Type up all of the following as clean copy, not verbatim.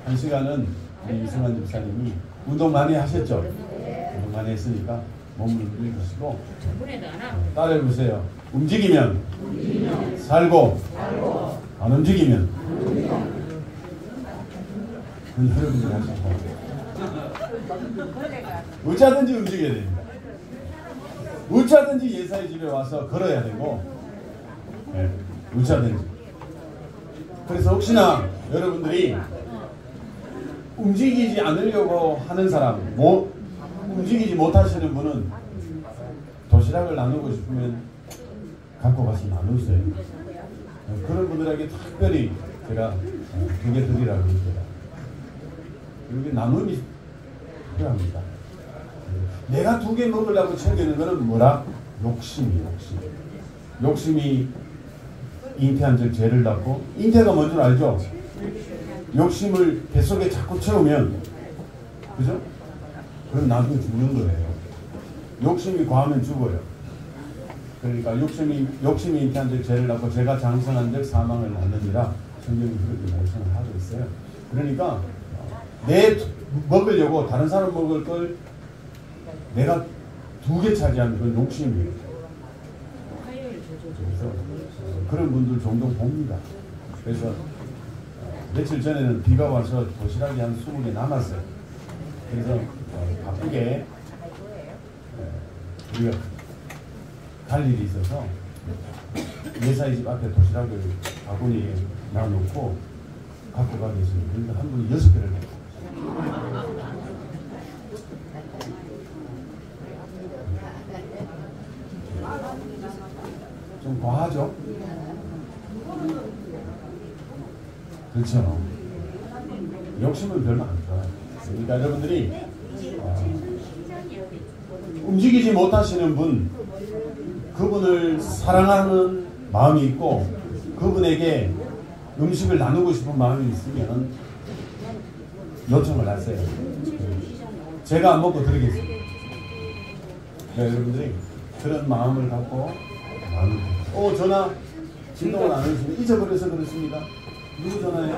한 시간은 우리 이승환 집사님이 운동 많이 하셨죠? 운동 많이 했으니까 몸을 움직이시고 따라해보세요. 움직이면 살고 안 움직이면 여러분들 하시고 어쩌든지 움직여야 됩니다. 어쩌든지 예사의 집에 와서 걸어야 되고 어쩌든지. 그래서 혹시나 여러분들이 움직이지 않으려고 하는 사람, 움직이지 못하시는 분은 도시락을 나누고 싶으면 갖고 가서 나누세요. 그런 분들에게 특별히 제가 2개 드리라고 합니다. 이렇게 나눔이 필요합니다. 내가 2개 먹으려고 챙기는 것은 뭐라? 욕심이 잉태한 즉 죄를 낳고, 잉태가 뭔 줄 알죠? 욕심을 뱃속에 자꾸 채우면, 그죠? 그럼 나중에 죽는 거예요. 욕심이 과하면 죽어요. 그러니까 욕심이 잉태한 즉 죄를 낳고 죄가 장성한 즉 사망을 낳느니라 성경이 그렇게 말씀을 하고 있어요. 그러니까 먹으려고 다른 사람 먹을 걸 내가 2개 차지하는 건 욕심이에요. 그래서 그런 분들 종종 봅니다. 그래서 며칠 전에는 비가 와서 도시락이 한 20개 남았어요. 그래서 바쁘게 우리가 갈 일이 있어서 예사의 집 앞에 도시락을 바구니에 놔놓고 갖고 가겠습니다. 그러니까 한 분이 6개를 갖고 좀 과하죠? 그렇죠. 욕심은 별로 안 좋아요. 그러니까 여러분들이 움직이지 못하시는 분, 그분을 사랑하는 마음이 있고 그분에게 음식을 나누고 싶은 마음이 있으면 요청을 하세요. 제가 안 먹고 드리겠습니다. 네, 여러분들이 그런 마음을 갖고 나누고. 전화 진동을 안 해주시면 잊어버려서 그렇습니다. 누구 전화예요?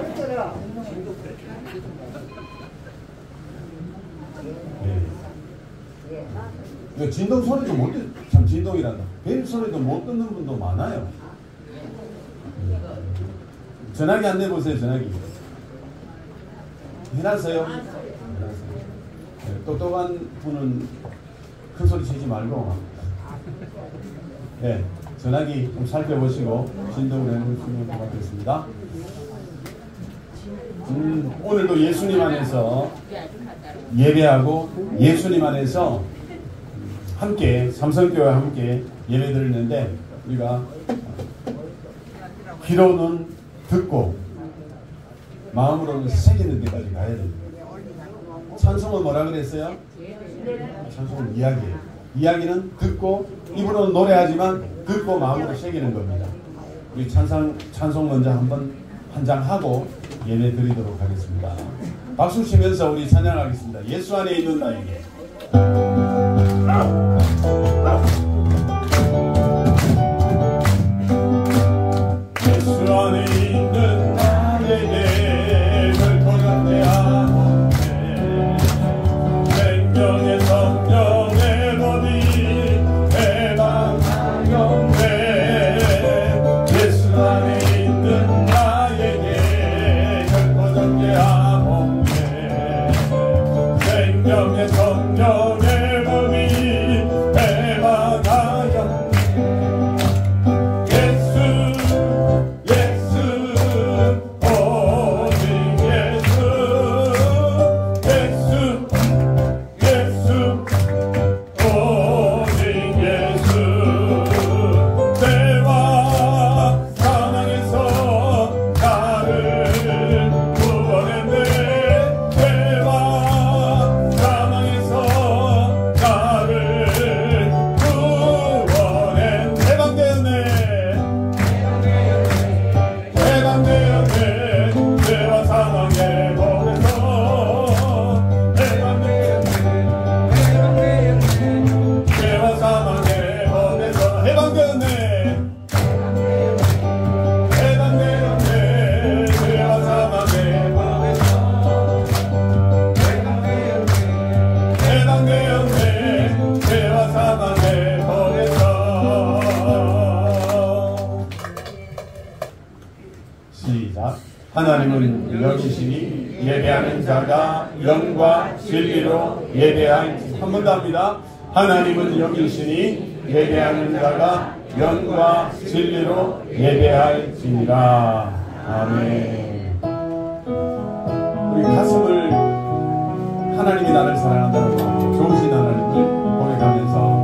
네. 진동 소리도 못 듣, 참 진동이란다. 벨 소리도 못 듣는 분도 많아요. 전화기 안 내보세요. 전화기 해놨어요. 네, 똑똑한 분은 큰 소리 치지 말고 네, 전화기 좀 살펴보시고 진동을 해보시면 고맙겠습니다. 오늘도 예수님 안에서 예배하고 예수님 안에서 함께 삼성교회와 함께 예배드리는데 우리가 귀로는 듣고 마음으로는 새기는 데까지 가야 됩니다. 찬송은 뭐라 그랬어요? 찬송은 이야기예요. 이야기는 듣고 입으로는 노래하지만 듣고 마음으로 새기는 겁니다. 우리 찬송 먼저 한 장 하고 예배 드리도록 하겠습니다. 박수 치면서 우리 찬양하겠습니다. 예수 안에 있는 나에게. 예수 안에 있는 나에게 결코 존재하고 생명의 성령의 법이 해방하였네. 예수 안에 있는 나에게 결코 존재하고 생명의 성령의 법이 하나님은 여기시니 예배하는 자가 영과 진리로 예배할지. 한 번 더 합니다. 하나님은 여기시니 예배하는 자가 영과 진리로 예배할지니라. 아멘. 우리 가슴을 하나님이 나를 사랑한다는 마음으로 좋으신 하나님을 고백하면서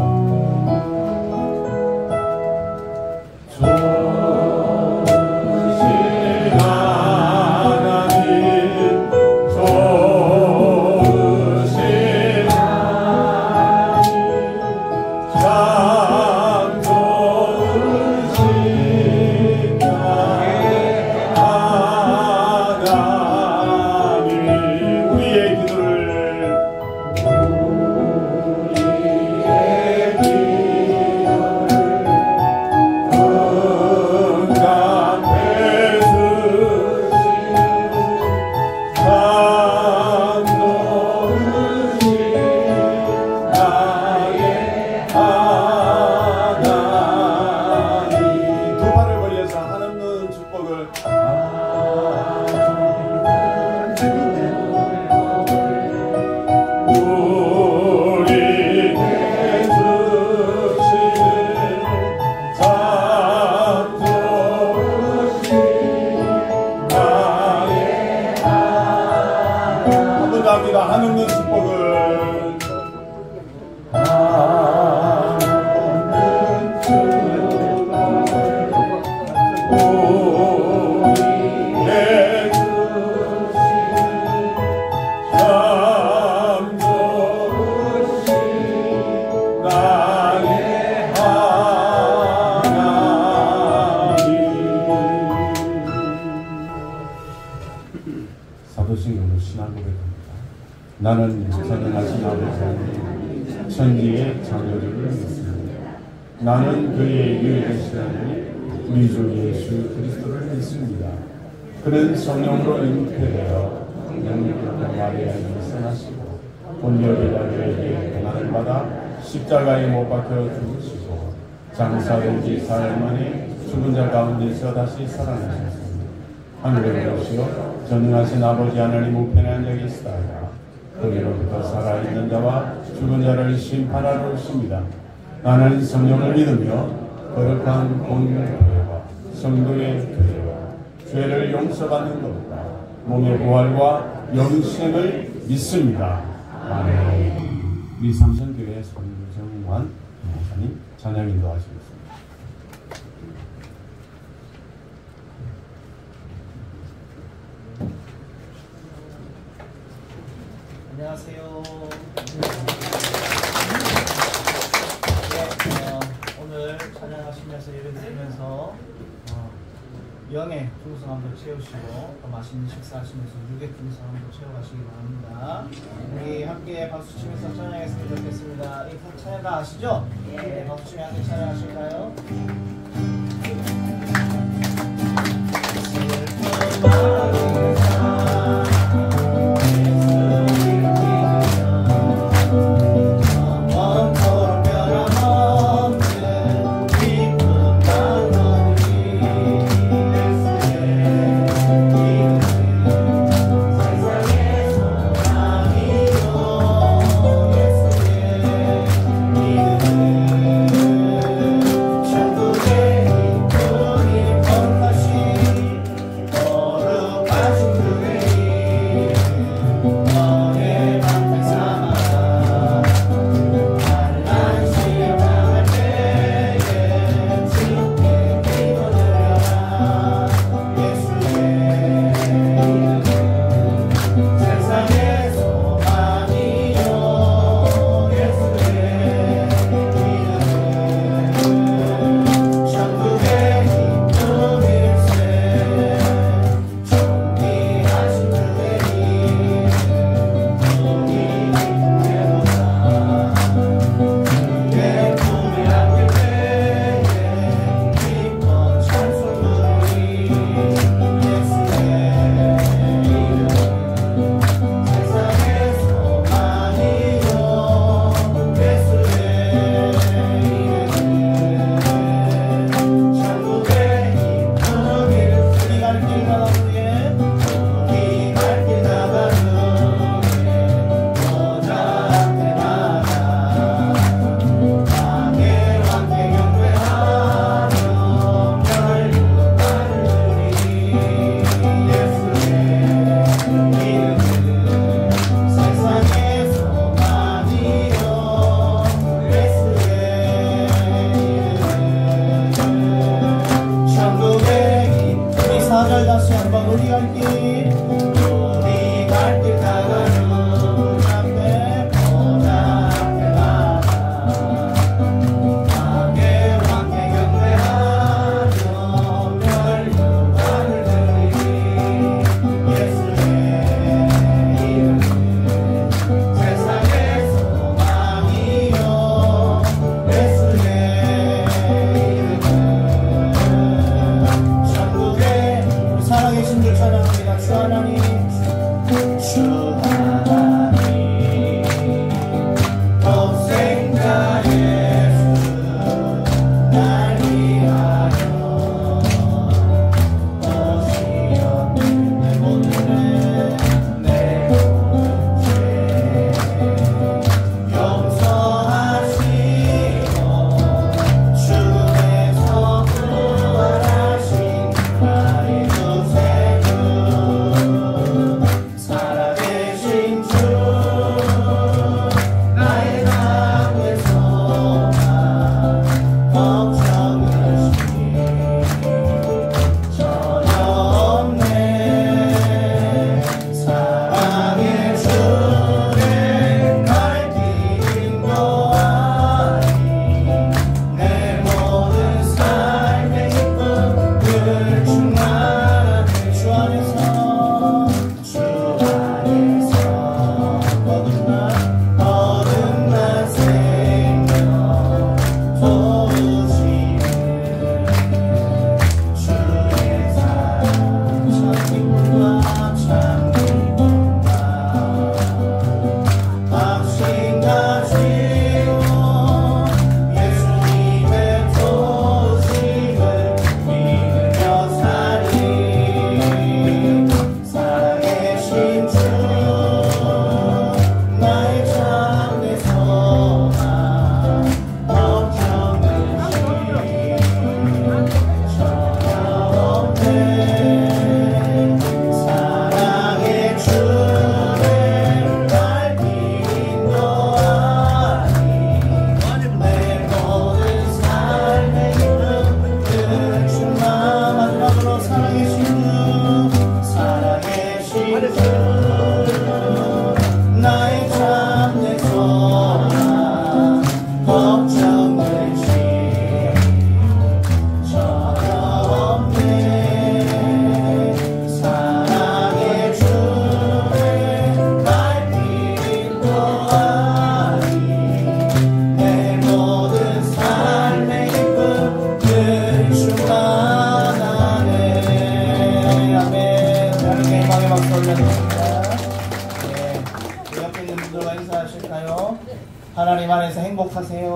한없는 축복을 사도신경으로 신앙 고백합니다. 나는 전능하신 아버지 하나님 천지의 창조주를 믿습니다. 나는 그의 유일하신 아들 우리 주 예수 그리스도를 믿습니다. 그는 성령으로 잉태되어 영육과 마리아에게 선하시고 본디오 빌라도에게 고난을 받아 십자가에 못 박혀 죽으시고 장사된 지 사흘 만에 죽은 자 가운데서 다시 살아나셨습니다. 하늘에 오시어 전능하신 아버지 하나님 우편에 앉아 계시다가 거기로부터 살아있는 자와 죽은 자를 심판하러 오십니다. 나는 성령을 믿으며 거룩한 공의와 성도의 교제와 죄를 용서받는 것과 몸의 부활과 영생을 믿습니다. 아멘. 우리 삼성교회 손정환 목사님 찬양 인도하시겠습니다. 안녕하세요. 오늘 찬양하시면서 예배드리면서 영의 풍성함도 채우시고 또 맛있는 식사하시면서 육의 풍성함도 채워가시기 바랍니다. 우리 함께 박수 치면서 찬양했으면 좋겠습니다. 이 찬양 다 아시죠? 네, 박수 치며 함께 찬양하실까요? Yeah. 할렐루야 주 하나님 주 하나님 독생자 예수 날 위하여 오시었네 내 모든 내 모든 죄 용서하시고 죽음에서 부활하신 나의 구세주 살아계신 주 나의 낙의 소망 걱정을 전혀 없네 사랑의 주를 날 기림도 아니 내 모든 삶의 기쁨을 충만하게 주 안에서 얻은 날 생명 도우시는 주의 사랑 참 기쁨과 참 기쁨과 당신 가지고 예수님의 도우심을 믿으며 살리 살아계신 주 나의 참된 소망 걱정을 전혀 없네 사랑의 주를 날 기림도 아니 내 모든 삶의 기쁨을 충만 마지막으로 살아계신 주 나의 참된 소망 걱정을 전혀 없네 사랑의 주를 날 기림도 아니 내 모든 삶의 기쁨을 충만하네 아멘 하나님께 영광의 박수 올려드립니다. 옆에 있는 분들과 인사하실까요? 하나님 안에서 행복하세요.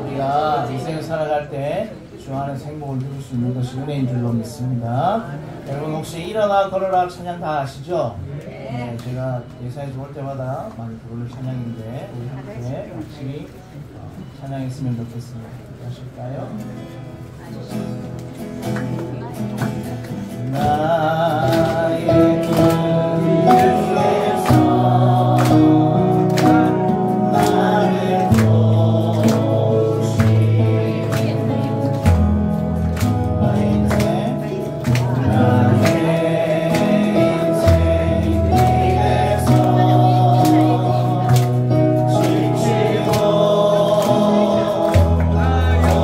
우리가 인생을 살아갈 때 주 안에서 행복을 누릴 수 있는 것이 은혜인 줄로 믿습니다. 여러분 혹시 일어나 걸어라 찬양 다 아시죠? 네, 제가 예사에서 올 때마다 많이 부르는 찬양인데 우리 함께 같이 찬양했으면 좋겠습니다. 하실까요? 나의 눈에서 나를 보시는 나의 인생 길에서 지치고 돌아요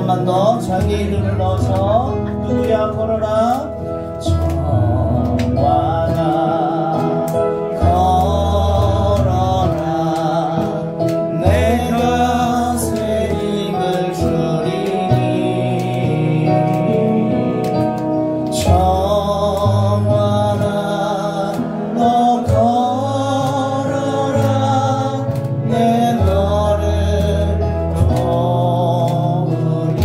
번만 더 자기 이름을 넣어서 누구야 걸어라. 저와 나 걸어라. 내가 새 힘을 주리니. 저와 나 너 걸어라. 내 너를 도우리.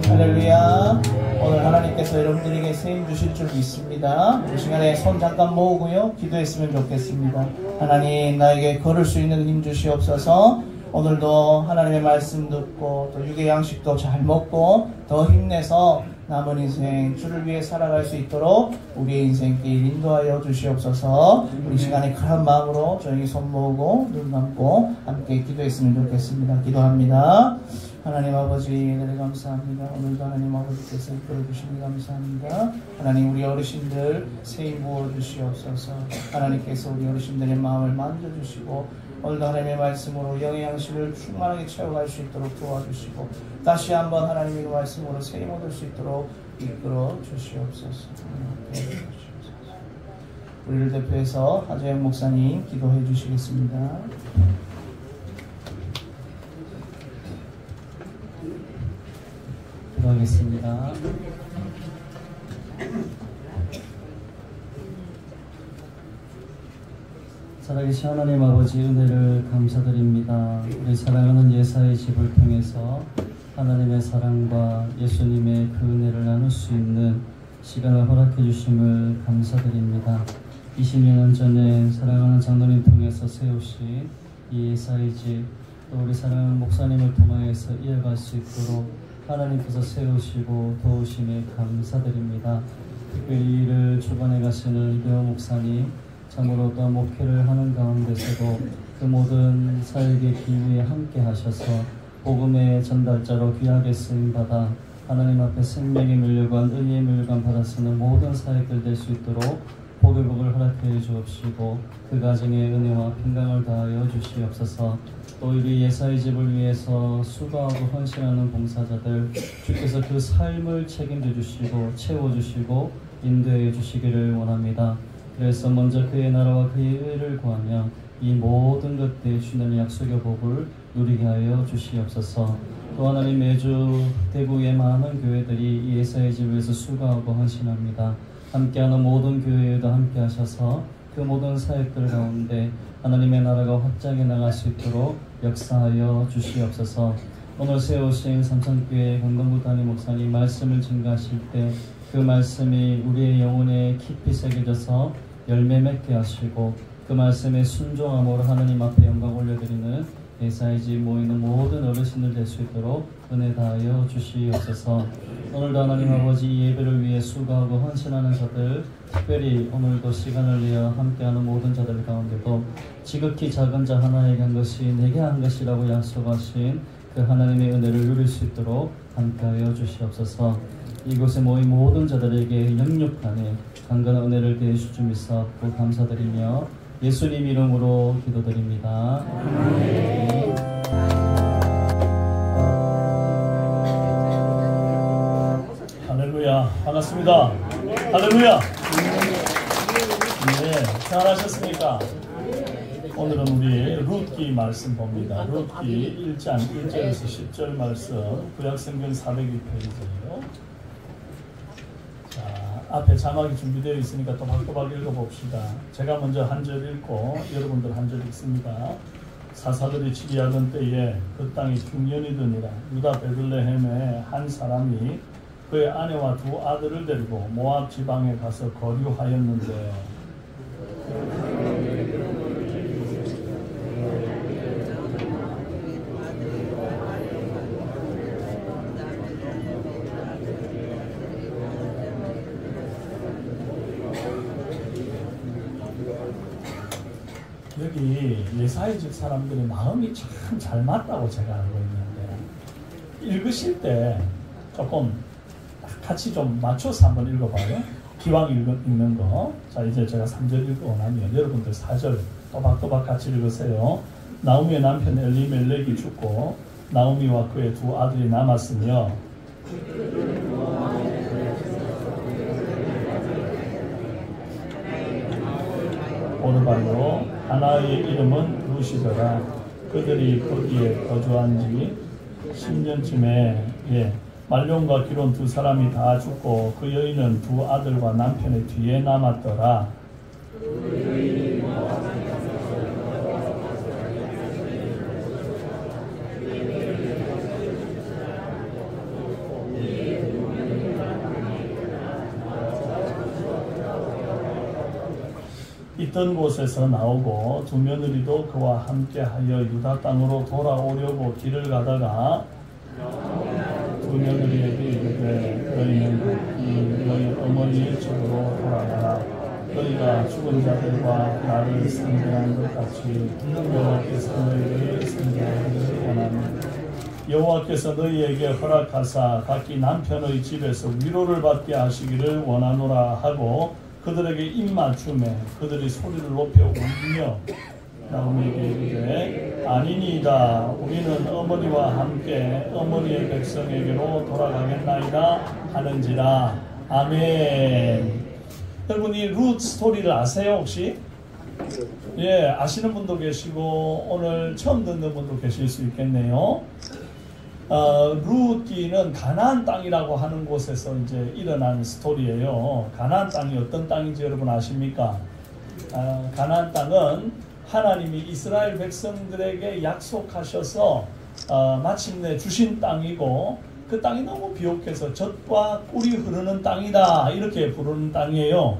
할렐루야. 오늘 하나님께서 여러분들에게 새 힘 주실 줄 믿습니다. 이 시간에 손 잠깐 모으고요 기도했으면 좋겠습니다. 하나님, 나에게 걸을 수 있는 힘 주시옵소서. 오늘도 하나님의 말씀 듣고 또 육의 양식도 잘 먹고 더 힘내서 남은 인생 주를 위해 살아갈 수 있도록 우리의 인생길 인도하여 주시옵소서. 우리 시간에 그런 마음으로 조용히 손 모으고 눈 감고 함께 기도했으면 좋겠습니다. 기도합니다. 하나님 아버지, 은혜를 감사합니다. 오늘도 하나님 아버지께서 이끌어 주시니 감사합니다. 하나님, 우리 어르신들 새 힘 부어 주시옵소서. 하나님께서 우리 어르신들의 마음을 만져주시고 오늘도 하나님의 말씀으로 영의 양식을 충만하게 채워갈 수 있도록 도와주시고 다시 한번 하나님의 말씀으로 새 힘 얻을 수 있도록 이끌어 주시옵소서. 우리를 대표해서 하재영 목사님 기도해 주시겠습니다. 기도하겠습니다. 살아계신 하나님 아버지, 은혜를 감사드립니다. 우리 사랑하는 예사의 집을 통해서 하나님의 사랑과 예수님의 그 은혜를 나눌 수 있는 시간을 허락해 주심을 감사드립니다. 20년 전에 사랑하는 장로님 통해서 세우신 이 예사의 집, 또 우리 사랑하는 목사님을 통하여서 이어갈 수 있도록 하나님께서 세우시고 도우심에 감사드립니다. 특별히 이를 주관해 가시는 이대호 목사님, 참으로 또 목회를 하는 가운데서도 그 모든 사역의 기회에 함께 하셔서 복음의 전달자로 귀하게 쓰임받아 하나님 앞에 생명의 물려관, 의의 물려관 받아 쓰는 모든 사역들 될 수 있도록 복의 복을 허락해 주옵시고 그 가정의 은혜와 평강을 다하여 주시옵소서. 또 우리 예사의 집을 위해서 수고하고 헌신하는 봉사자들, 주께서 그 삶을 책임져 주시고 채워주시고 인도해 주시기를 원합니다. 그래서 먼저 그의 나라와 그의 의를 구하며 이 모든 것들의 주님의 약속의 복을 누리게 하여 주시옵소서. 또 하나님, 매주 대구의 많은 교회들이 이 예사의 집을 위해서 수고하고 헌신합니다. 함께하는 모든 교회에도 함께 하셔서 그 모든 사역들 가운데 하나님의 나라가 확장해 나갈 수 있도록 역사하여 주시옵소서. 오늘 세우신 삼천교회 강동구 담임 목사님 말씀을 증거하실 때 그 말씀이 우리의 영혼에 깊이 새겨져서 열매 맺게 하시고 그 말씀에 순종함으로 하나님 앞에 영광 올려드리는 예사의 집 모이는 모든 어르신들 될 수 있도록 은혜 다하여 주시옵소서. 오늘도 하나님 아버지 예배를 위해 수고하고 헌신하는 자들, 특별히 오늘도 시간을 내어 함께하는 모든 자들 가운데도 지극히 작은 자 하나에게 한 것이 내게 한 것이라고 약속하신 그 하나님의 은혜를 누릴 수 있도록 함께하여 주시옵소서. 이곳에 모인 모든 자들에게 영육간에 강건한 은혜를 대해 주주 믿사옵고 감사드리며 예수님 이름으로 기도드립니다. 아멘. 할렐루야, 반갑습니다. 할렐루야. 네, 잘하셨습니까? 오늘은 우리 룻기 말씀 봅니다. 룻기 1장 1절에서 10절 말씀, 구약성경 402페이지예요. 자, 앞에 자막이 준비되어 있으니까 또박또박 읽어봅시다. 제가 먼저 한 절 읽고 여러분들 한 절 읽습니다. 사사들이 치리하던 때에 그 땅이 흉년이 드니라. 유다 베들레헴에 한 사람이 그의 아내와 두 아들을 데리고 모압 지방에 가서 거류하였는데 여기 예사의 집 사람들의 마음이 참 잘 맞다고 제가 알고 있는데 읽으실 때 조금 같이 좀 맞춰서 한번 읽어봐요. 기왕 읽는 거. 자, 이제 제가 3절 읽고 나면 여러분들 4절 또박또박 같이 읽으세요. 나오미의 남편 엘리멜렉이 죽고 나오미와 그의 두 아들이 남았으며 오르바요 하나의 이름은 루시더라. 그들이 거기에 거주한 지 10년쯤에 말론과 기론 두 사람이 다 죽고 그 여인은 두 아들과 남편의 뒤에 남았더라. 있던 곳에서 나오고 두 며느리도 그와 함께하여 유다 땅으로 돌아오려고 길을 가다가 두 며느리에게 이르되 너희는 너희 어머니의 집으로 돌아가라. 너희가 죽은 자들과 나를 상대한 것 같이 여호와께서 너희를 상대하기를 원하니 여호와께서 너희에게 허락하사 각기 남편의 집에서 위로를 받게 하시기를 원하노라 하고 그들에게 입맞춤에 그들이 소리를 높여 울며 나오미에게 이르되 아니니이다. 우리는 어머니와 함께 어머니의 백성에게로 돌아가겠나이다 하는지라. 아멘. 여러분 이 룻 스토리를 아세요 혹시? 예, 아시는 분도 계시고 오늘 처음 듣는 분도 계실 수 있겠네요. 룻기는 가나안 땅이라고 하는 곳에서 이제 일어난 스토리예요. 가나안 땅이 어떤 땅인지 여러분 아십니까? 가나안 땅은 하나님이 이스라엘 백성들에게 약속하셔서 마침내 주신 땅이고 그 땅이 너무 비옥해서 젖과 꿀이 흐르는 땅이다 이렇게 부르는 땅이에요.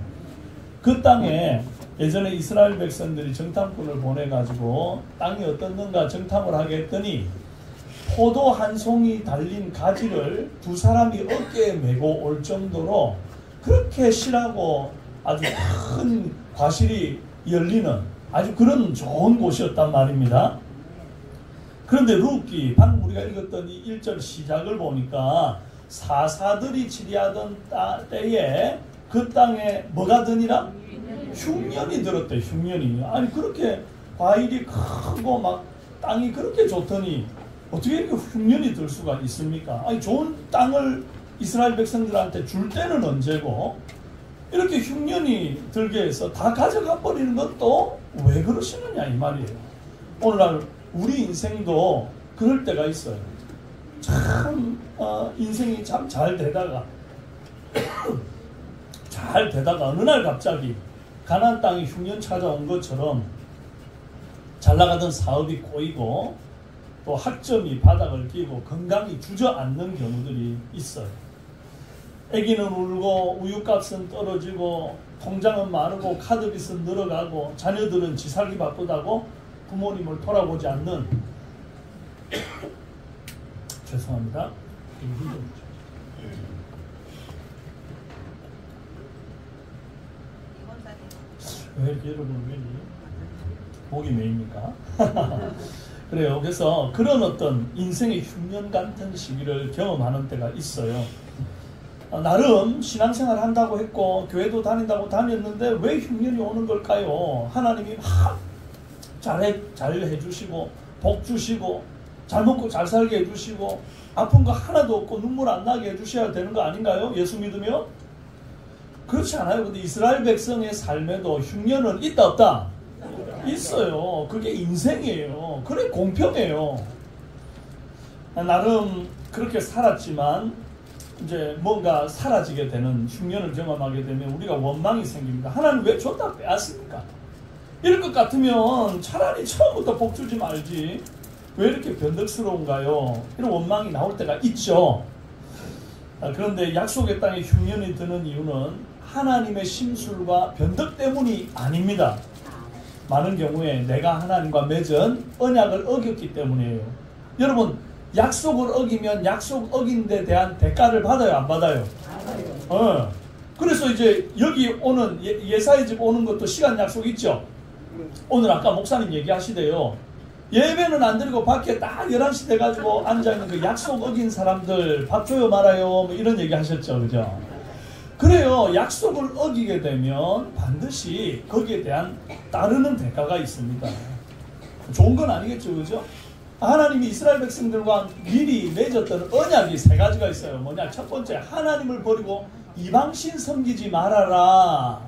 그 땅에 예전에 이스라엘 백성들이 정탐꾼을 보내가지고 땅이 어떻는가 정탐을 하게 했더니 포도 한 송이 달린 가지를 두 사람이 어깨에 메고 올 정도로 그렇게 실하고 아주 큰 과실이 열리는 아주 그런 좋은 곳이었단 말입니다. 그런데 룻기 방금 우리가 읽었던 이 1절 시작을 보니까 사사들이 치리하던 때에 그 땅에 뭐가 드니라? 흉년이 들었대. 흉년이. 아니 그렇게 과일이 크고 막 땅이 그렇게 좋더니 어떻게 이렇게 흉년이 들 수가 있습니까? 아니 좋은 땅을 이스라엘 백성들한테 줄 때는 언제고 이렇게 흉년이 들게 해서 다 가져가 버리는 것도 왜 그러시느냐 이 말이에요. 오늘날 우리 인생도 그럴 때가 있어요. 참 인생이 참 잘 되다가 어느 날 갑자기 가나안 땅에 흉년 찾아온 것처럼 잘 나가던 사업이 꼬이고 또 학점이 바닥을 끼고 건강이 주저앉는 경우들이 있어요. 아기는 울고 우유값은 떨어지고 통장은 마르고 카드빚은 늘어가고 자녀들은 지 살기 바쁘다고 부모님을 돌아보지 않는 죄송합니다. 왜 이렇게 여러분 왜 목이 메입니까? 그래요. 그래서 그런 어떤 인생의 흉년 같은 시기를 경험하는 때가 있어요. 나름 신앙생활 한다고 했고 교회도 다닌다고 다녔는데 왜 흉년이 오는 걸까요? 하나님이 막 잘 해주시고 복 주시고 잘 먹고 잘 살게 해주시고 아픈 거 하나도 없고 눈물 안 나게 해주셔야 되는 거 아닌가요? 예수 믿으면? 그렇지 않아요. 근데 이스라엘 백성의 삶에도 흉년은 있다 없다? 있어요. 그게 인생이에요. 그래 공평해요. 나름 그렇게 살았지만 이제 뭔가 사라지게 되는 흉년을 경험하게 되면 우리가 원망이 생깁니다. 하나님 왜 줬다 빼앗습니까? 이럴 것 같으면 차라리 처음부터 복 주지 말지 왜 이렇게 변덕스러운가요? 이런 원망이 나올 때가 있죠. 그런데 약속의 땅에 흉년이 드는 이유는 하나님의 심술과 변덕 때문이 아닙니다. 많은 경우에 내가 하나님과 맺은 언약을 어겼기 때문이에요. 여러분 약속을 어기면 약속 어긴 데 대한 대가를 받아요 안 받아요? 그래서 이제 여기 오는 예사의 집 오는 것도 시간 약속 있죠. 오늘 아까 목사님 얘기하시대요. 예배는 안 드리고 밖에 딱 11시 돼가지고 앉아있는 그 약속 어긴 사람들 밥 줘요 말아요 뭐 이런 얘기 하셨죠. 그죠? 그래요. 약속을 어기게 되면 반드시 거기에 대한 따르는 대가가 있습니다. 좋은 건 아니겠죠. 그죠? 하나님이 이스라엘 백성들과 미리 맺었던 언약이 세 가지가 있어요. 뭐냐? 첫 번째, 하나님을 버리고 이방신 섬기지 말아라.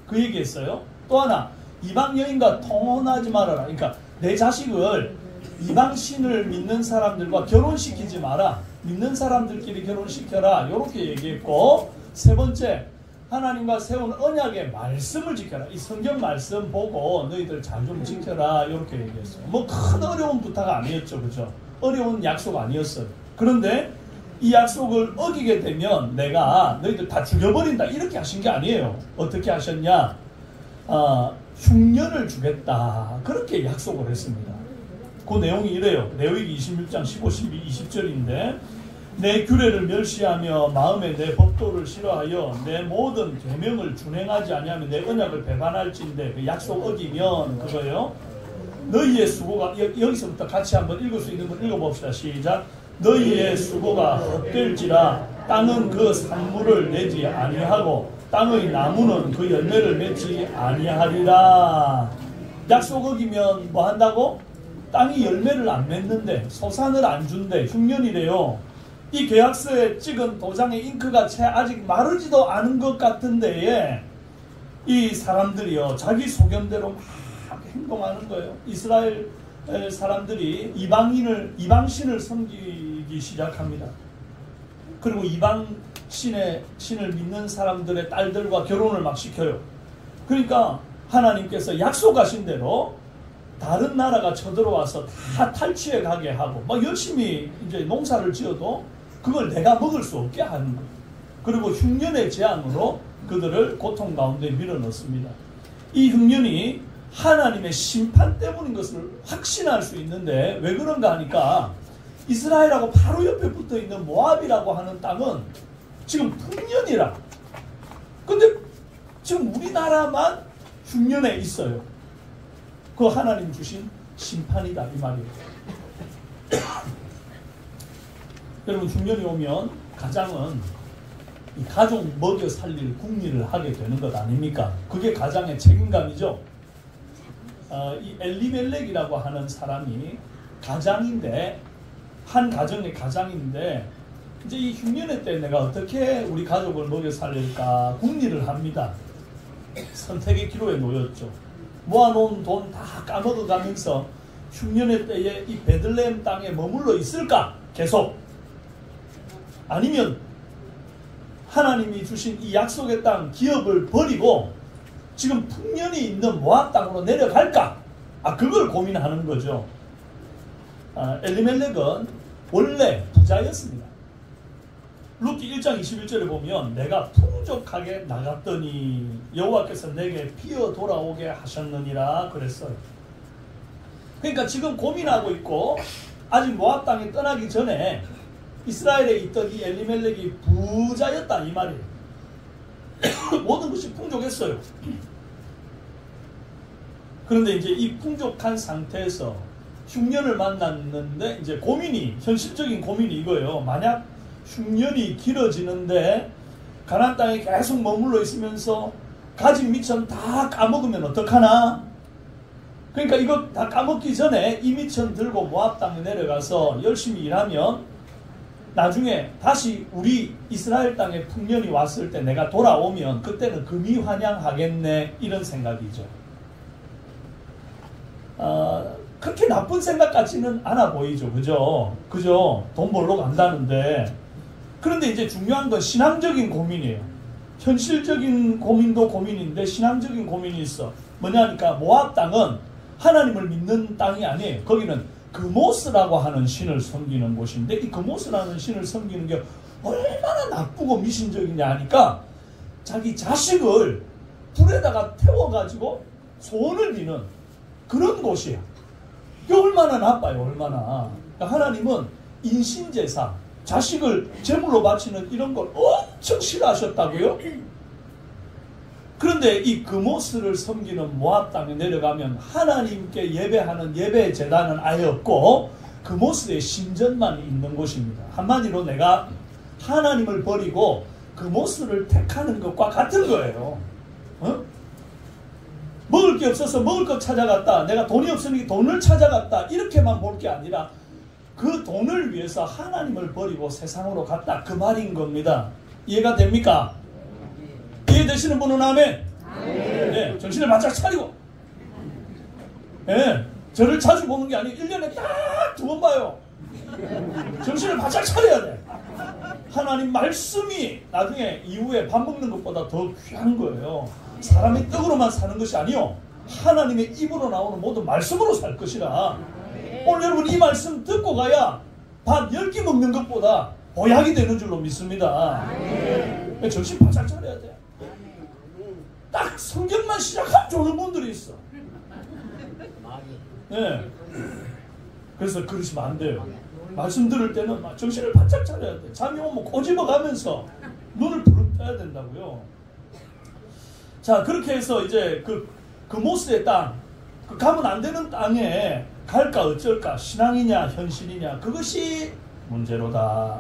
그 얘기했어요. 또 하나, 이방 여인과 통혼하지 말아라. 그러니까 내 자식을 이방신을 믿는 사람들과 결혼시키지 마라. 믿는 사람들끼리 결혼시켜라. 이렇게 얘기했고, 세 번째, 하나님과 세운 언약의 말씀을 지켜라. 이 성경 말씀 보고 너희들 잘 좀 지켜라. 이렇게 얘기했어요. 뭐 큰 어려운 부탁 아니었죠. 그죠? 어려운 약속 아니었어요. 그런데 이 약속을 어기게 되면 내가 너희들 다 죽여버린다. 이렇게 하신 게 아니에요. 어떻게 하셨냐? 흉년을 주겠다. 그렇게 약속을 했습니다. 그 내용이 이래요. 레위기 26장 15, 12, 20절인데 내 규례를 멸시하며 마음에 내 법도를 싫어하여 내 모든 계명을 준행하지 아니하면 내 언약을 배반할진대. 그 약속 어기면 그거예요. 너희의 수고가, 여기서부터 같이 한번 읽을 수 있는 걸 읽어봅시다. 시작. 너희의 수고가 헛될지라 땅은 그 산물을 내지 아니하고 땅의 나무는 그 열매를 맺지 아니하리라. 약속 어기면 뭐 한다고? 땅이 열매를 안 맺는데, 소산을 안 준대. 흉년이래요. 이 계약서에 찍은 도장의 잉크가 채 아직 마르지도 않은 것 같은데 이 사람들이요, 자기 소견대로 막 행동하는 거예요. 이스라엘 사람들이 이방신을 섬기기 시작합니다. 그리고 이방신을 믿는 사람들의 딸들과 결혼을 막 시켜요. 그러니까 하나님께서 약속하신 대로 다른 나라가 쳐들어와서 다 탈취해 가게 하고 막 열심히 이제 농사를 지어도 그걸 내가 먹을 수 없게 하는 거예요. 그리고 흉년의 재앙으로 그들을 고통 가운데 밀어넣습니다. 이 흉년이 하나님의 심판 때문인 것을 확신할 수 있는데 왜 그런가 하니까 이스라엘하고 바로 옆에 붙어 있는 모압이라고 하는 땅은 지금 풍년이라. 근데 지금 우리나라만 흉년에 있어요. 그 하나님 주신 심판이다 이 말이에요. 여러분, 흉년이 오면 가장은 이 가족 먹여 살릴 궁리를 하게 되는 것 아닙니까? 그게 가장의 책임감이죠. 이 엘리멜렉이라고 하는 사람이 가장인데, 한 가정의 가장인데, 이제 이 흉년의 때 내가 어떻게 우리 가족을 먹여 살릴까 궁리를 합니다. 선택의 기로에 놓였죠. 모아놓은 돈 다 까먹어가면서 흉년의 때에 이 베들레헴 땅에 머물러 있을까? 계속. 아니면 하나님이 주신 이 약속의 땅 기업을 버리고 지금 풍년이 있는 모압 땅으로 내려갈까? 그걸 고민하는 거죠. 엘리멜렉은 원래 부자였습니다. 룻기 1장 21절에 보면 내가 풍족하게 나갔더니 여호와께서 내게 피어 돌아오게 하셨느니라 그랬어요. 그러니까 지금 고민하고 있고 아직 모압 땅에 떠나기 전에 이스라엘에 있던 이 엘리멜렉이 부자였다 이 말이에요. 모든 것이 풍족했어요. 그런데 이제 이 풍족한 상태에서 흉년을 만났는데 이제 현실적인 고민이 이거예요. 만약 흉년이 길어지는데 가나안 땅에 계속 머물러 있으면서 가진 미천 다 까먹으면 어떡하나? 그러니까 이거 다 까먹기 전에 이 미천 들고 모압 땅에 내려가서 열심히 일하면 나중에 다시 우리 이스라엘 땅에 풍년이 왔을 때 내가 돌아오면 그때는 금이환영하겠네 이런 생각이죠. 그렇게 나쁜 생각 같지는 않아 보이죠. 그죠? 돈 벌러 간다는데. 그런데 이제 중요한 건 신앙적인 고민이에요. 현실적인 고민도 고민인데 신앙적인 고민이 있어. 뭐냐니까 모압 땅은 하나님을 믿는 땅이 아니에요. 거기는 그모스라고 하는 신을 섬기는 곳인데 이 그모스라는 신을 섬기는 게 얼마나 나쁘고 미신적이냐 하니까 자기 자식을 불에다가 태워가지고 소원을 비는 그런 곳이에요. 이게 얼마나 나빠요. 얼마나. 그러니까 하나님은 인신제사, 자식을 제물로 바치는 이런 걸 엄청 싫어하셨다고요. 그런데 이 그모스를 섬기는 모압 땅에 내려가면 하나님께 예배하는 예배 제단은 아예 없고 그모스의 신전만 있는 곳입니다. 한마디로 내가 하나님을 버리고 그모스를 택하는 것과 같은 거예요. 먹을 게 없어서 먹을 것 찾아갔다. 내가 돈이 없으니 돈을 찾아갔다. 이렇게만 볼 게 아니라 그 돈을 위해서 하나님을 버리고 세상으로 갔다 그 말인 겁니다. 이해가 됩니까? 이해되시는 분은 아멘? 네, 정신을 바짝 차리고. 네, 저를 자주 보는 게 아니고 1년에 딱 2번 봐요. 정신을 바짝 차려야 돼. 하나님 말씀이 나중에 이후에 밥 먹는 것보다 더 귀한 거예요. 사람의 떡으로만 사는 것이 아니요, 하나님의 입으로 나오는 모든 말씀으로 살 것이라. 오늘 여러분 이 말씀 듣고 가야 밥 10끼 먹는 것보다 보약이 되는 줄로 믿습니다. 정신 바짝 차려야 돼. 딱 성경만 시작하면 좋은 분들이 있어. 네. 그래서 그러시면 안 돼요. 말씀 들을 때는 정신을 바짝 차려야 돼. 잠이 오면 꼬집어가면서 눈을 부릅뜨야 된다고요. 자, 그렇게 해서 이제 그 모스의 땅, 그 가면 안 되는 땅에 갈까 어쩔까, 신앙이냐 현실이냐, 그것이 문제로다.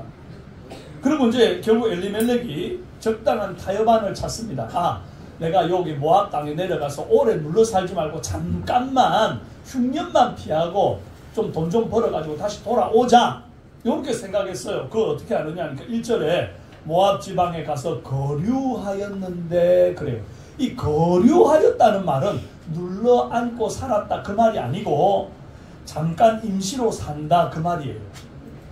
그리고 이제 결국 엘리멜렉이 적당한 타협안을 찾습니다. 아, 내가 여기 모압 땅에 내려가서 오래 눌러 살지 말고 잠깐만 흉년만 피하고 좀 돈 좀 벌어가지고 다시 돌아오자, 이렇게 생각했어요. 그거 어떻게 하느냐 하니까 1절에 모압 지방에 가서 거류하였는데, 그래요. 이 거류하였다는 말은 눌러 앉고 살았다 그 말이 아니고 잠깐 임시로 산다 그 말이에요.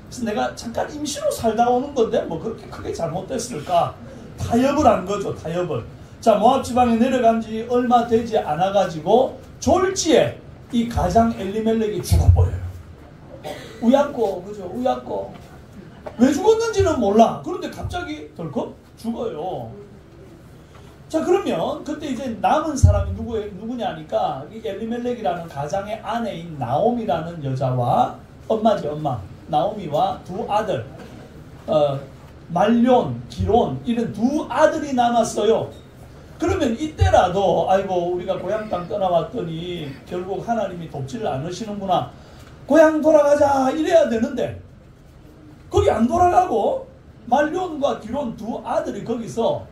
그래서 내가 잠깐 임시로 살다 오는 건데 뭐 그렇게 크게 잘못됐을까? 타협을 한 거죠, 타협을. 자, 모압 지방에 내려간 지 얼마 되지 않아 가지고 졸지에 이 가장 엘리멜렉이 죽어버려요. 우약고, 그죠? 우약고. 왜 죽었는지는 몰라. 그런데 갑자기 덜컥 죽어요. 자, 그러면 그때 이제 남은 사람이 누구냐 하니까 이 엘리멜렉이라는 가장의 아내인 나오미라는 여자와, 엄마지, 엄마. 나오미와 두 아들, 말론, 기론, 이런 두 아들이 남았어요. 그러면 이때라도 아이고 우리가 고향 땅 떠나왔더니 결국 하나님이 돕지를 않으시는구나, 고향 돌아가자 이래야 되는데 거기 안 돌아가고 말론과 기론 두 아들이 거기서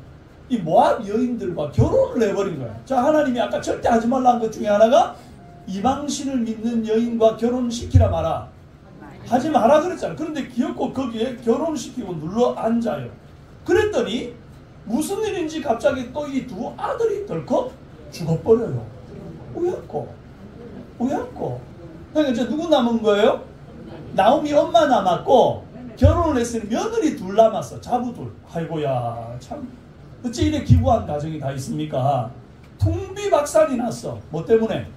이 모압 여인들과 결혼을 해버린 거야. 자, 하나님이 아까 절대 하지 말라는 것 중에 하나가 이방신을 믿는 여인과 결혼시키라 마라, 하지 마라 그랬잖아. 그런데 기어코 거기에 결혼시키고 눌러 앉아요. 그랬더니 무슨 일인지 갑자기 또 이 두 아들이 덜컥 죽어버려요. 우약고. 그러니까 이제 누구 남은 거예요? 나오미 엄마 남았고, 결혼을 했으니 며느리 둘 남았어. 자부 둘. 아이고야, 참 어찌 이래 기구한 가정이 다 있습니까? 퉁비박산이 났어. 뭐 때문에?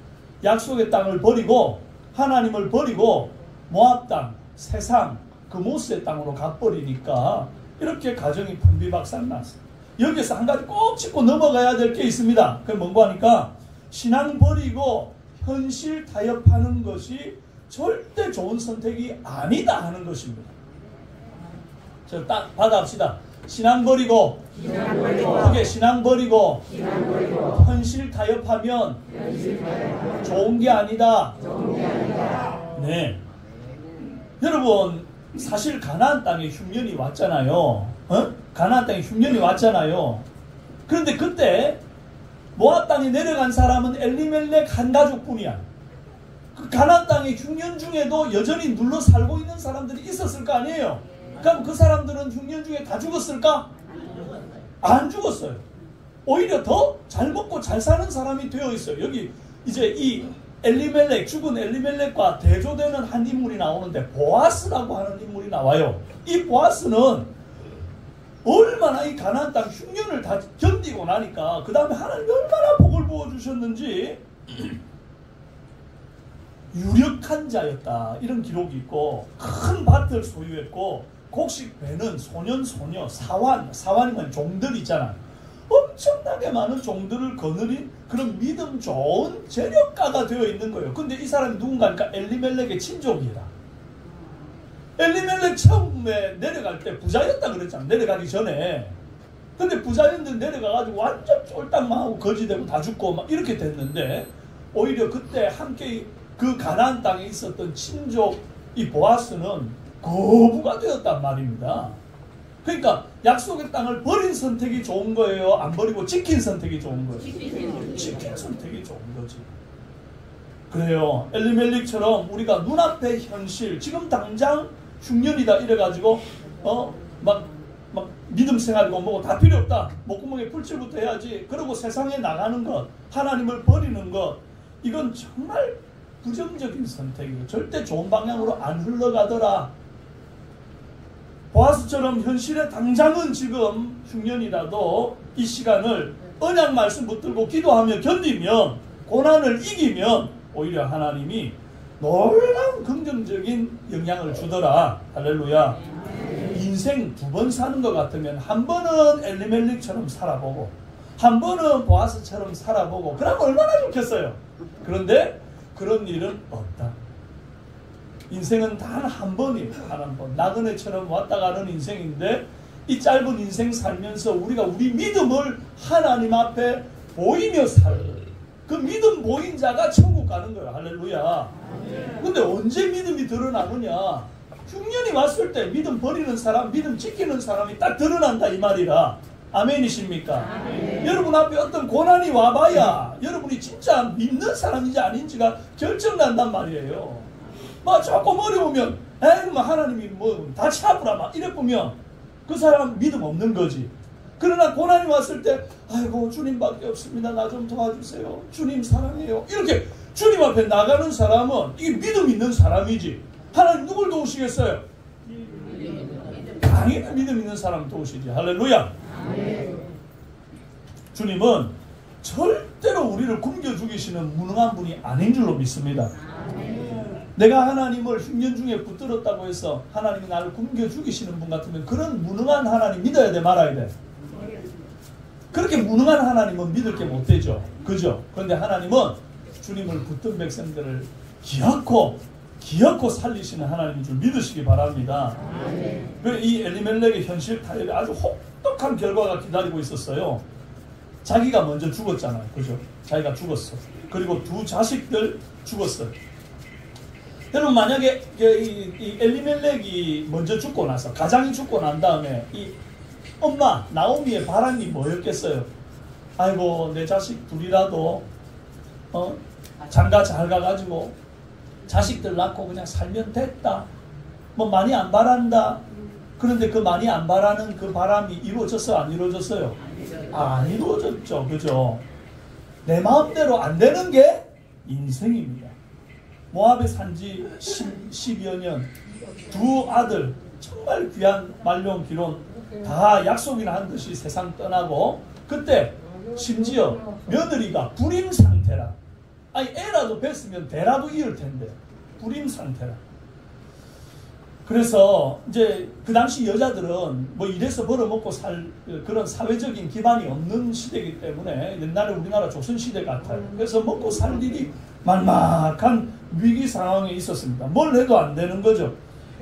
약속의 땅을 버리고 하나님을 버리고 모압 땅, 세상, 그 모스의 땅으로 가버리니까 이렇게 가정이 퉁비박산 났어. 여기서 한 가지 꼭 짚고 넘어가야 될 게 있습니다. 그게 뭔가 하니까 신앙 버리고 현실 타협하는 것이 절대 좋은 선택이 아니다 하는 것입니다. 저 딱 받아합시다. 신앙 버리고 그게 신앙 버리고 현실 타협하면 좋은 게 아니다. 네. 여러분 사실 가나안 땅에 흉년이 왔잖아요. 가나안 땅에 흉년이 왔잖아요. 그런데 그때 모압 땅에 내려간 사람은 엘리멜렉 한 가족뿐이야. 그 가나안 땅의 흉년 중에도 여전히 눌러 살고 있는 사람들이 있었을 거 아니에요. 그럼 그 사람들은 흉년 중에 다 죽었을까? 안 죽었어요. 오히려 더 잘 먹고 잘 사는 사람이 되어 있어요. 여기 이제 이 엘리멜렉, 죽은 엘리멜렉과 대조되는 한 인물이 나오는데 보아스라고 하는 인물이 나와요. 이 보아스는 얼마나 이 가나안 땅 흉년을 다 견디고 나니까 그 다음에 하나님이 얼마나 복을 부어주셨는지 유력한 자였다, 이런 기록이 있고, 큰 밭을 소유했고, 곡식 베는 소년, 소녀, 사환이면 종들 있잖아. 엄청나게 많은 종들을 거느린 그런 믿음 좋은 재력가가 되어 있는 거예요. 근데 이 사람이 누군가니까 엘리멜렉의 친족이다. 엘리멜렉 처음에 내려갈 때 부자였다 그랬잖아, 내려가기 전에. 근데 부자였는데 내려가가지고 완전 쫄딱망하고 거지되고 다 죽고 막 이렇게 됐는데, 오히려 그때 함께 그 가나안 땅에 있었던 친족 이 보아스는 거부가 되었단 말입니다. 그러니까 약속의 땅을 버린 선택이 좋은 거예요? 안 버리고 지킨 선택이 좋은 거예요? 지킨 선택이 좋은 거지. 그래요. 엘리멜렉처럼 우리가 눈앞의 현실, 지금 당장 흉년이다 이래가지고 막 믿음 생활이고 뭐고 다 필요 없다. 목구멍에 풀칠부터 해야지. 그러고 세상에 나가는 것, 하나님을 버리는 것, 이건 정말 부정적인 선택이고 절대 좋은 방향으로 안 흘러가더라. 보아스처럼 현실에 당장은 지금 흉년이라도 이 시간을 언약 말씀 붙들고 기도하며 견디면, 고난을 이기면 오히려 하나님이 놀라운 긍정적인 영향을 주더라. 할렐루야. 인생 2번 사는 것 같으면 한 번은 엘리멜렉처럼 살아보고 한 번은 보아스처럼 살아보고 그러면 얼마나 좋겠어요. 그런데 그런 일은 없다. 인생은 단 한 번이에요. 단 한 번. 나그네처럼 왔다 가는 인생인데 이 짧은 인생 살면서 우리가 우리 믿음을 하나님 앞에 보이며 그 믿음 보인 자가 천국 가는 거예요. 할렐루야. 근데 언제 믿음이 드러나느냐? 흉년이 왔을 때 믿음 버리는 사람, 믿음 지키는 사람이 딱 드러난다 이 말이라. 아멘이십니까? 아멘. 여러분 앞에 어떤 고난이 와봐야 여러분이 진짜 믿는 사람인지 아닌지가 결정난단 말이에요. 막 조금 어려우면 에이 하나님이 뭐 다 참으라 막 이래 보면 그 사람 믿음 없는 거지. 그러나 고난이 왔을 때 아이고 주님밖에 없습니다. 나 좀 도와주세요. 주님 사랑해요. 이렇게 주님 앞에 나가는 사람은 이게 믿음 있는 사람이지. 하나님 누굴 도우시겠어요? 당연히 믿음 있는 사람 도우시지. 할렐루야. 주님은 절대로 우리를 굶겨 죽이시는 무능한 분이 아닌 줄로 믿습니다. 내가 하나님을 흉년 중에 붙들었다고 해서 하나님이 나를 굶겨 죽이시는 분 같으면 그런 무능한 하나님 믿어야 돼 말아야 돼? 그렇게 무능한 하나님은 믿을 게 못 되죠. 그죠? 그런데 하나님은 주님을 붙든 백성들을 기어코 살리시는 하나님인 줄 믿으시기 바랍니다. 이 엘리멜렉의 현실 타협에 아주 혹독한 결과가 기다리고 있었어요. 자기가 먼저 죽었잖아요. 그죠? 자기가 죽었어. 그리고 2 자식들 죽었어요. 여러분 만약에 이 엘리멜렉이 먼저 죽고 나서, 가장이 죽고 난 다음에 이 엄마 나오미의 바람이 뭐였겠어요? 아이고 내 자식 둘이라도 장가 잘 가가지고 자식들 낳고 그냥 살면 됐다. 뭐 많이 안 바란다. 그런데 그 많이 안 바라는 그 바람이 이루어졌어요? 안 이루어졌어요? 안 이루어졌죠. 그죠? 내 마음대로 안 되는 게 인생입니다. 모압에 산지 10여 년 2 아들 정말 귀한 말론 기론 다 약속이나 한 듯이 세상 떠나고 그때 심지어 며느리가 불임 상태라. 아니 애라도 뵀으면 대라도 이을 텐데 불임 상태라. 그래서 이제 그 당시 여자들은 뭐 이래서 벌어먹고 살 그런 사회적인 기반이 없는 시대이기 때문에 옛날에 우리나라 조선시대 같아요. 그래서 먹고 살 일이 막막한 위기 상황에 있었습니다. 뭘 해도 안 되는 거죠.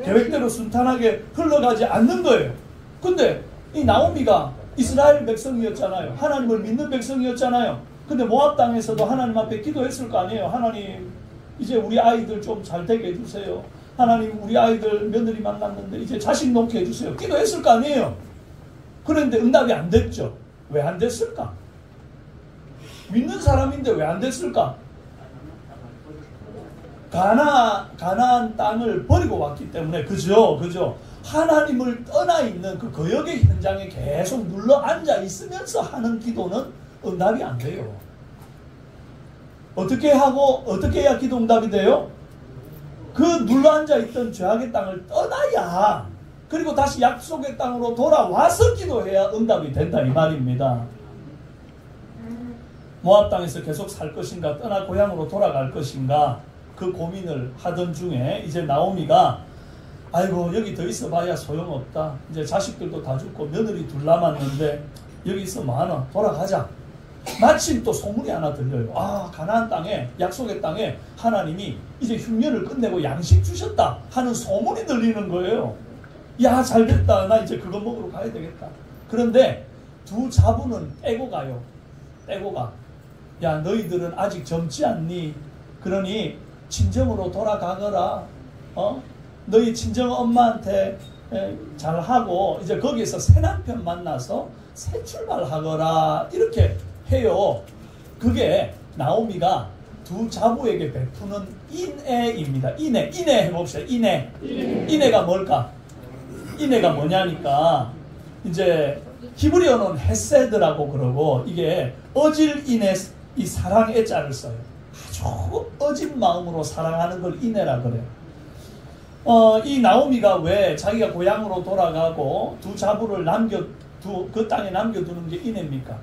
계획대로 순탄하게 흘러가지 않는 거예요. 근데 이 나오미가 이스라엘 백성이었잖아요. 하나님을 믿는 백성이었잖아요. 근데 모압 땅에서도 하나님 앞에 기도했을 거 아니에요. 하나님 이제 우리 아이들 좀 잘 되게 해주세요. 하나님 우리 아이들 며느리 만났는데 이제 자식 놓게 해주세요. 기도했을 거 아니에요. 그런데 응답이 안 됐죠. 왜 안 됐을까? 믿는 사람인데 왜 안 됐을까? 가나안 땅을 버리고 왔기 때문에. 그죠? 하나님을 떠나 있는 그 거역의 현장에 계속 눌러 앉아 있으면서 하는 기도는 응답이 안 돼요. 어떻게 해야 기도 응답이 돼요? 그 눌러 앉아 있던 죄악의 땅을 떠나야, 그리고 다시 약속의 땅으로 돌아와서 기도해야 응답이 된다 이 말입니다. 모압 땅에서 계속 살 것인가 떠나 고향으로 돌아갈 것인가 그 고민을 하던 중에 이제 나오미가 아이고 여기 더 있어봐야 소용없다. 이제 자식들도 다 죽고 며느리 둘 남았는데 여기 있어 뭐하나 돌아가자. 마침 또 소문이 하나 들려요. 아 가나안 땅에 약속의 땅에 하나님이 이제 흉년을 끝내고 양식 주셨다 하는 소문이 들리는 거예요. 야 잘됐다. 나 이제 그거 먹으러 가야 되겠다. 그런데 2 자부는 떼고 가요. 떼고 가. 야 너희들은 아직 젊지 않니? 그러니 친정으로 돌아가거라. 너희 친정 엄마한테 잘하고 이제 거기에서 새 남편 만나서 새 출발하거라. 이렇게 해요. 그게 나오미가 두 자부에게 베푸는 인애입니다. 인애 해봅시다. 인애가 뭘까? 인애가 뭐냐니까 이제 히브리어는 헤세드라고 그러고 이게 어질 인애 이 사랑의 자를 써요. 아주 어진 마음으로 사랑하는 걸 인애라 그래요. 이 나오미가 왜 자기가 고향으로 돌아가고 두 자부를 그 땅에 남겨두는 게 인애입니까?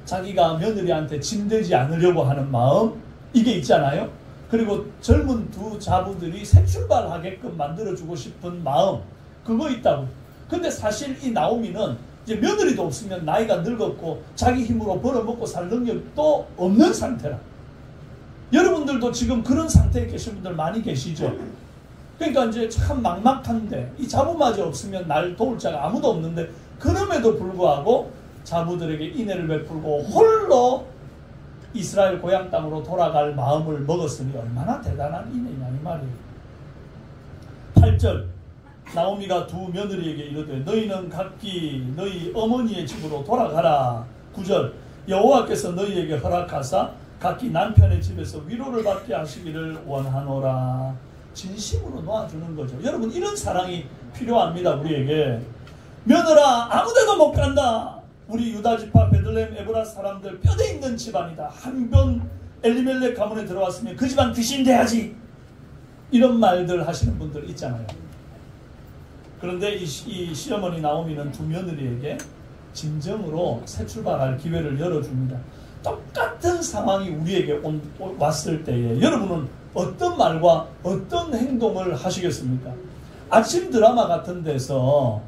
자기가 며느리한테 짐되지 않으려고 하는 마음, 이게 있잖아요. 그리고 젊은 두 자부들이 새 출발하게끔 만들어주고 싶은 마음, 그거 있다고. 근데 사실 이 나오미는 이제 며느리도 없으면 나이가 늙었고 자기 힘으로 벌어먹고 살 능력도 없는 상태라. 여러분들도 지금 그런 상태에 계신 분들 많이 계시죠? 그러니까 이제 참 막막한데 이 자부마저 없으면 날 도울 자가 아무도 없는데 그럼에도 불구하고 자부들에게 인애를 베풀고 홀로 이스라엘 고향 땅으로 돌아갈 마음을 먹었으니 얼마나 대단한 인애냐 이 말이에요. 8절 나오미가 두 며느리에게 이르되 너희는 각기 너희 어머니의 집으로 돌아가라. 9절 여호와께서 너희에게 허락하사 각기 남편의 집에서 위로를 받게 하시기를 원하노라. 진심으로 놓아주는 거죠. 여러분 이런 사랑이 필요합니다. 우리에게. 며느라 아무데도 못 간다. 우리 유다지파 베들레헴 에브라 사람들 뼈대 있는 집안이다. 한 번 엘리멜렉 가문에 들어왔으면 그 집안 귀신 돼야지. 이런 말들 하시는 분들 있잖아요. 그런데 이 시어머니 나오미는 두 며느리에게 진정으로 새 출발할 기회를 열어줍니다. 똑같은 상황이 우리에게 왔을 때에 여러분은 어떤 말과 어떤 행동을 하시겠습니까? 아침 드라마 같은 데서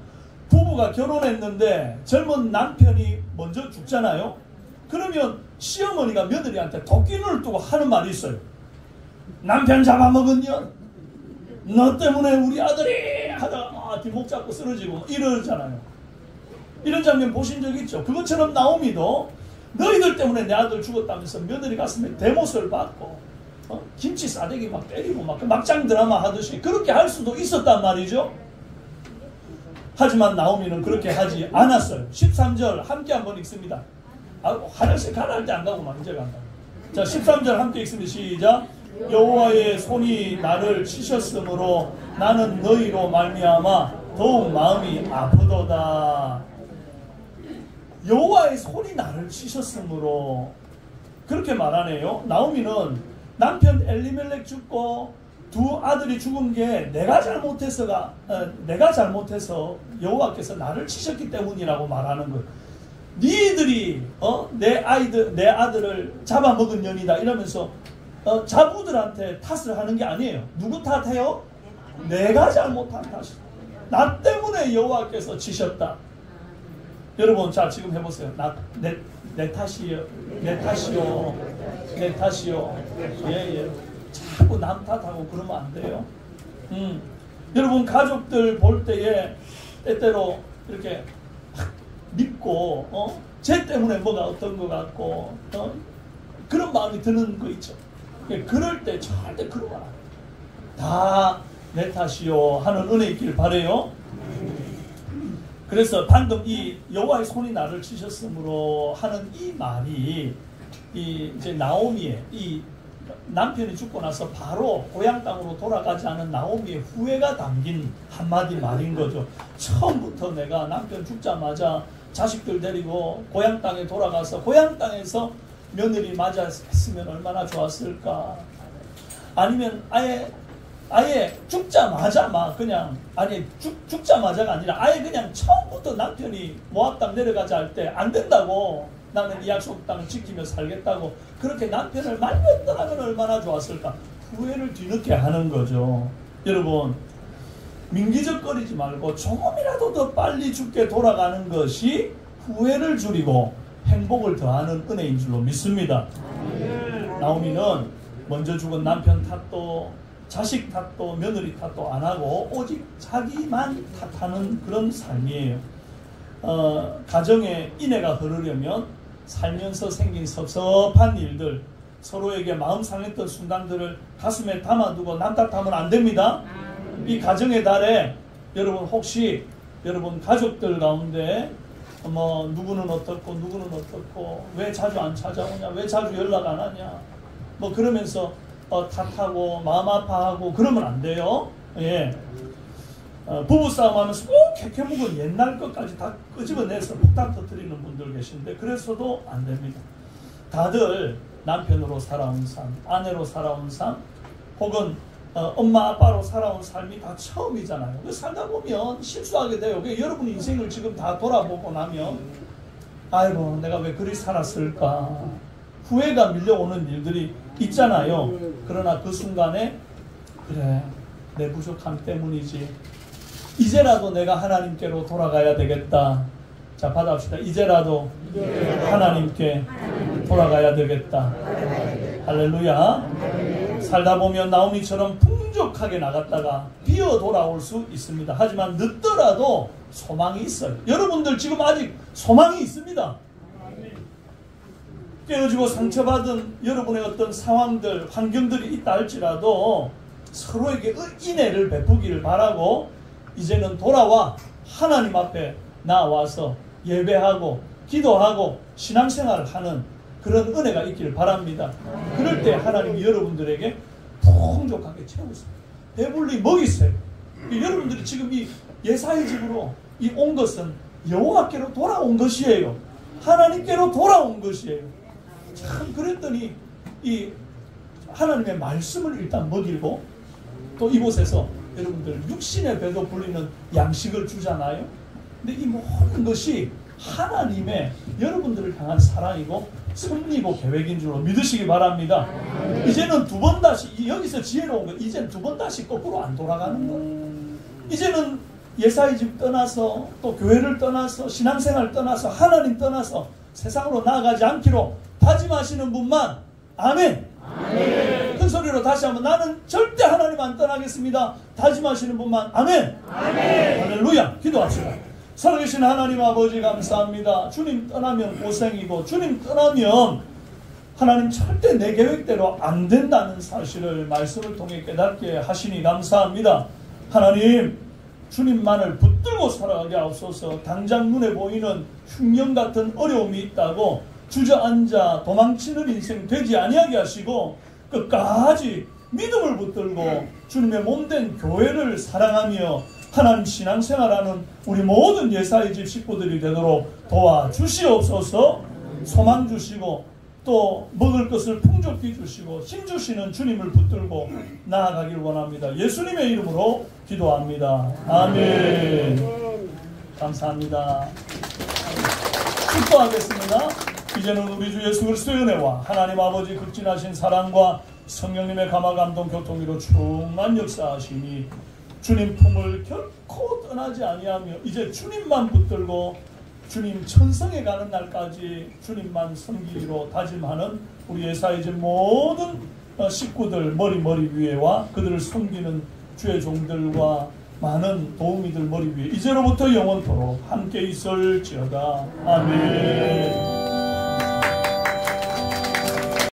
부부가 결혼했는데 젊은 남편이 먼저 죽잖아요. 그러면 시어머니가 며느리한테 도끼눈을 뜨고 하는 말이 있어요. 남편 잡아먹었냐? 너 때문에 우리 아들이 하다가 뒷목 잡고 쓰러지고 이러잖아요. 이런 장면 보신 적 있죠? 그것처럼 나오미도 너희들 때문에 내 아들 죽었다면서 며느리 가슴에 대못을 받고 김치 싸대기 막 때리고 막 막장 드라마 하듯이 그렇게 할 수도 있었단 말이죠. 하지만 나오미는 그렇게 하지 않았어요. 13절 함께 한번 읽습니다. 화장실 가라 할 때 안 가고 막 이제 간다. 자 13절 함께 읽습니다. 시작. 여호와의 손이 나를 치셨으므로 나는 너희로 말미암아 더욱 마음이 아프도다. 여호와의 손이 나를 치셨으므로 그렇게 말하네요. 나오미는 남편 엘리멜렉 죽고 두 아들이 죽은 게 내가 잘못해서 여호와께서 나를 치셨기 때문이라고 말하는 거예요. 니들이 내 아들을 잡아먹은 년이다 이러면서 자부들한테 탓을 하는 게 아니에요. 누구 탓해요? 내가 잘못한 탓이다. 나 때문에 여호와께서 치셨다. 여러분 자 지금 해보세요. 내 탓이요. 예. 자꾸 남 탓하고 그러면 안 돼요. 여러분 가족들 볼 때에 때때로 이렇게 믿고 쟤 때문에 뭐가 어떤 것 같고 그런 마음이 드는 거 있죠. 그럴 때 절대 그러면 안 돼요. 다 내 탓이요 하는 은혜 있길 바라요. 그래서 방금 이 여호와의 손이 나를 치셨으므로 하는 이 말이 이제 나오미의 이 남편이 죽고 나서 바로 고향 땅으로 돌아가지 않은 나오미의 후회가 담긴 한마디 말인 거죠. 처음부터 내가 남편 죽자마자 자식들 데리고 고향 땅에 돌아가서 고향 땅에서 며느리 맞아 했으면 얼마나 좋았을까. 아니면 아예 죽자마자 막 그냥 죽자마자가 아니라 아예 그냥 처음부터 남편이 모압 땅 내려가자 할 때 안 된다고 나는 이 약속 땅을 지키며 살겠다고 그렇게 남편을 말렸더라면 얼마나 좋았을까. 후회를 뒤늦게 하는 거죠. 여러분 민기적거리지 말고 조금이라도 더 빨리 죽게 돌아가는 것이 후회를 줄이고 행복을 더하는 은혜인 줄로 믿습니다. 나오미는 먼저 죽은 남편 탓도 자식 탓도 며느리 탓도 안 하고 오직 자기만 탓하는 그런 삶이에요. 가정에 인애가 흐르려면 살면서 생긴 섭섭한 일들, 서로에게 마음 상했던 순간들을 가슴에 담아두고 남 탓하면 안 됩니다. 이 가정의 달에 여러분 혹시 여러분 가족들 가운데 누구는 어떻고 누구는 어떻고 왜 자주 안 찾아오냐, 왜 자주 연락 안 하냐, 뭐 그러면서 탓하고 마음 아파하고 그러면 안 돼요. 예. 부부싸움 하면서 꼭 캐캐묵은 옛날 것까지 다 끄집어내서 폭탄 터뜨리는 분들 계신데 그래서도 안 됩니다. 다들 남편으로 살아온 삶, 아내로 살아온 삶, 혹은 엄마 아빠로 살아온 삶이 다 처음이잖아요. 살다 보면 실수하게 돼요. 여러분 인생을 지금 다 돌아보고 나면 아이고 내가 왜 그리 살았을까 후회가 밀려오는 일들이 있잖아요. 그러나 그 순간에 그래 내 부족함 때문이지 이제라도 내가 하나님께로 돌아가야 되겠다. 자 받아봅시다. 이제라도 하나님께 돌아가야 되겠다. 할렐루야. 살다 보면 나오미처럼 풍족하게 나갔다가 비어 돌아올 수 있습니다. 하지만 늦더라도 소망이 있어요. 여러분들 지금 아직 소망이 있습니다. 깨어지고 상처받은 여러분의 어떤 상황들, 환경들이 있다 할지라도 서로에게 인애를 베푸기를 바라고 이제는 돌아와 하나님 앞에 나와서 예배하고 기도하고 신앙생활을 하는 그런 은혜가 있기를 바랍니다. 그럴 때 하나님이 여러분들에게 풍족하게 채우세요. 배불리 먹이세요. 여러분들이 지금 이 예사의 집으로 온 것은 여호와께로 돌아온 것이에요. 하나님께로 돌아온 것이에요. 참 그랬더니 이 하나님의 말씀을 일단 먹이고 또 이곳에서 여러분들 육신의 배도 불리는 양식을 주잖아요. 근데 이 모든 것이 하나님의 여러분들을 향한 사랑이고 섭리고 계획인 줄로 믿으시기 바랍니다. 이제는 두 번 다시 여기서 지혜로운 건 이제는 두 번 다시 거꾸로 안 돌아가는 거예요. 이제는 예사의 집 떠나서 또 교회를 떠나서 신앙생활 떠나서 하나님 떠나서 세상으로 나아가지 않기로 다짐하시는 분만 아멘. 아멘. 큰 소리로 다시 한번 나는 절대 하나님 안 떠나겠습니다. 다짐하시는 분만 아멘. 아멘. 할렐루야. 기도합시다. 살아계신 하나님 아버지 감사합니다. 주님 떠나면 고생이고 주님 떠나면 하나님 절대 내 계획대로 안 된다는 사실을 말씀을 통해 깨닫게 하시니 감사합니다. 하나님 주님만을 붙들고 살아가게 하옵소서. 당장 눈에 보이는 흉년 같은 어려움이 있다고 주저앉아 도망치는 인생 되지 아니하게 하시고 끝까지 믿음을 붙들고 주님의 몸된 교회를 사랑하며 하나님 신앙생활하는 우리 모든 예사의 집 식구들이 되도록 도와주시옵소서. 소망 주시고 또 먹을 것을 풍족히 주시고 힘 주시는 주님을 붙들고 나아가길 원합니다. 예수님의 이름으로 기도합니다. 아멘. 감사합니다. 축도하겠습니다. 이제는 우리 주 예수 그리스도의 은혜와 하나님 아버지 극진하신 사랑과 성령님의 감화 감동 교통으로 충만 역사하시니 주님 품을 결코 떠나지 아니하며 이제 주님만 붙들고 주님 천성에 가는 날까지 주님만 섬기기로 다짐하는 우리 예사의 집 모든 식구들 머리 위에와 그들을 섬기는 주의 종들과 많은 도우미들 머리 위에 이제로부터 영원토록 함께 있을지어다. 아멘.